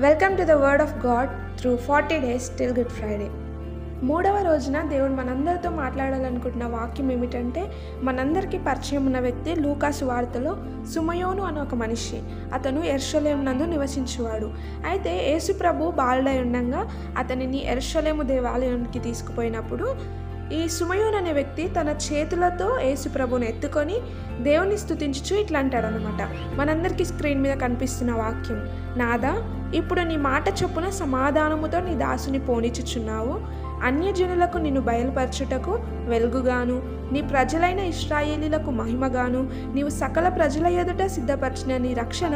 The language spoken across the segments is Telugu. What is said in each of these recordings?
Welcome to the word of God through 40 days till good Friday. మూడవ రోజున దేవుడు మనందరితో మాట్లాడాలనుకుంటున్న వాక్యం ఏమిటంటే, మనందరికీ పరిచయం ఉన్న వ్యక్తి లూకా సువార్తలో సుమయోను అనే ఒక మనిషి. అతను యెరూషలేము నందు నివసించేవాడు. అయితే యేసు ప్రభు బాలుడై ఉండగా అతనిని యెరూషలేము దేవాలయానికి తీసుకుపోయినప్పుడు ఈ సుమయోను అనే వ్యక్తి తన చేతులతో యేసు ప్రభుని ఎత్తుకొని దేవుని స్తుతించుచు ఇట్లా అంటాడనమాట. మనందరికీ స్క్రీన్ మీద కనిపిస్తున్న వాక్యం, నాదా ఇప్పుడు నీ మాట చొప్పున సమాధానముతో నీ దాసుని పోనిచుచున్నావు. అన్యజనులకు నిన్ను బయలుపరచుటకు వెలుగుగాను, నీ ప్రజలైన ఇశ్రాయేలీలకు మహిమగాను, నీవు సకల ప్రజల ఎదుట సిద్ధపరిచిన నీ రక్షణ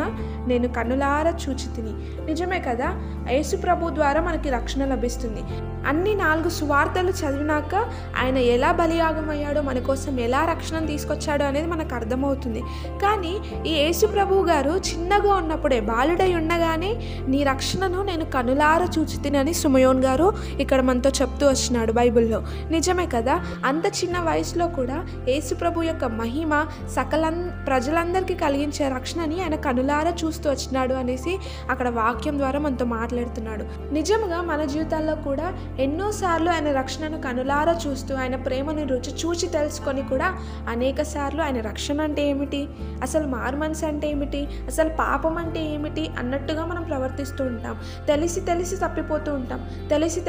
నేను కన్నులారా చూచి తిని. నిజమే కదా, యేసు ప్రభు ద్వారా మనకి రక్షణ లభిస్తుంది. అన్ని 4 సువార్తలు చదివినాక ఆయన ఎలా బలియాగమయ్యాడో, మన కోసం ఎలా రక్షణ తీసుకొచ్చాడో అనేది మనకు అర్థమవుతుంది. కానీ ఈ యేసు ప్రభు గారు చిన్నగా ఉన్నప్పుడే, బాలుడై ఉండగానే నీ రక్షణను నేను కనులారా చూచి తినని సుమయోన్ గారు ఇక్కడ మనతో చెప్తూ వచ్చినాడు బైబిల్లో. నిజమే కదా, అంత చిన్న వయసులో కూడా యేసు ప్రభు యొక్క మహిమ సకల ప్రజలందరికీ కలిగించే రక్షణని ఆయన కనులారా చూస్తూ వచ్చినాడు అనేసి అక్కడ వాక్యం ద్వారా మనతో మాట్లాడుతున్నాడు. నిజంగా మన జీవితాల్లో కూడా ఎన్నోసార్లు ఆయన రక్షణను కనులారా చూస్తూ ఆయన ప్రేమను రుచి చూచి తెలుసుకొని కూడా అనేక సార్లు ఆయన రక్షణ అంటే ఏమిటి, అసలు మారుమనసు అంటే ఏమిటి, అసలు పాపం అంటే ఏమిటి అన్నట్టుగా మనం ప్రవర్తిస్తూ ఉంటాం. తెలిసి తెలిసి తప్పిపోతూ ఉంటాం,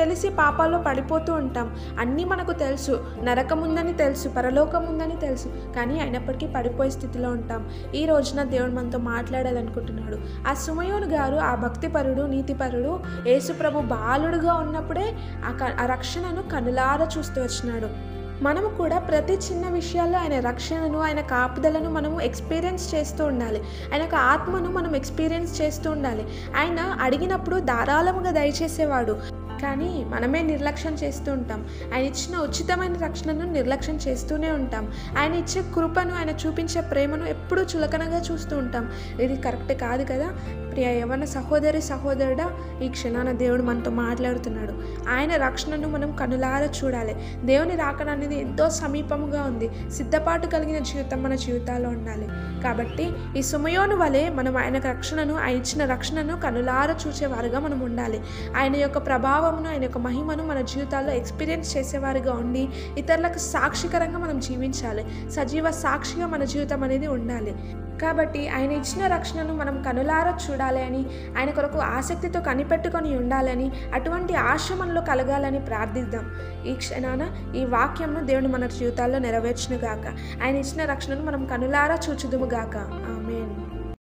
తెలిసి పాపాల్లో పడిపోతూ ఉంటాం. అన్నీ మనకు తెలుసు, నరకం ఉందని తెలుసు, పరలోకం ఉందని తెలుసు, కానీ అయినప్పటికీ పడిపోయే స్థితిలో ఉంటాం. ఈ రోజున దేవుడు మనతో మాట్లాడాలనుకుంటున్నాడు. ఆ సుమయోను గారు, ఆ భక్తిపరుడు, నీతిపరుడు యేసు ప్రభు బాలుడుగా ఉన్నప్పుడే ఆ రక్షణను కనులారా చూస్తూ వచ్చినాడు. మనము కూడా ప్రతి చిన్న విషయాల్లో ఆయన రక్షణను, ఆయన కాపుదలను మనము ఎక్స్పీరియన్స్ చేస్తూ ఉండాలి. ఆయన యొక్క ఆత్మను మనం ఎక్స్పీరియన్స్ చేస్తూ ఉండాలి. ఆయన అడిగినప్పుడు ధారాళముగా దయచేసేవాడు, కానీ మనమే నిర్లక్ష్యం చేస్తూ ఉంటాం. ఆయన ఇచ్చిన ఉచితమైన రక్షణను నిర్లక్ష్యం చేస్తూనే ఉంటాం. ఆయన ఇచ్చే కృపను, ఆయన చూపించే ప్రేమను ఎప్పుడూ చులకనగా చూస్తూ ఉంటాం. ఇది కరెక్ట్ కాదు కదా. ప్రియ యవ్వన సహోదరుడా, ఈ క్షణాన దేవుడు మనతో మాట్లాడుతున్నాడు. ఆయన రక్షణను మనం కనులారా చూడాలి. దేవుని రాకడ అనేది ఎంతో సమీపముగా ఉంది. సిద్ధపాటు కలిగిన జీవితం మన జీవితాల్లో ఉండాలి. కాబట్టి ఈ సుమయోను వలె మనం ఆయన రక్షణను, ఆయన ఇచ్చిన రక్షణను కనులారా చూసేవారుగా మనం ఉండాలి. ఆయన యొక్క ప్రభావమును, ఆయన యొక్క మహిమను మన జీవితాల్లో ఎక్స్పీరియన్స్ చేసేవారుగా ఉండి ఇతరులకు సాక్షికరంగా మనం జీవించాలి. సజీవ సాక్షిగా మన జీవితం అనేది ఉండాలి. కాబట్టి ఆయన ఇచ్చిన రక్షణను మనం కనులారా చూడాలి అని, ఆయన కొరకు ఆసక్తితో కనిపెట్టుకొని ఉండాలని, అటువంటి ఆశ మనలో కలగాలని ప్రార్థిద్దాం. ఈ క్షణాన ఈ వాక్యంను దేవుడు మన జీవితాల్లో నెరవేర్చును గాక. ఆయన ఇచ్చిన రక్షణను మనం కనులారా చూచుదుము గాక.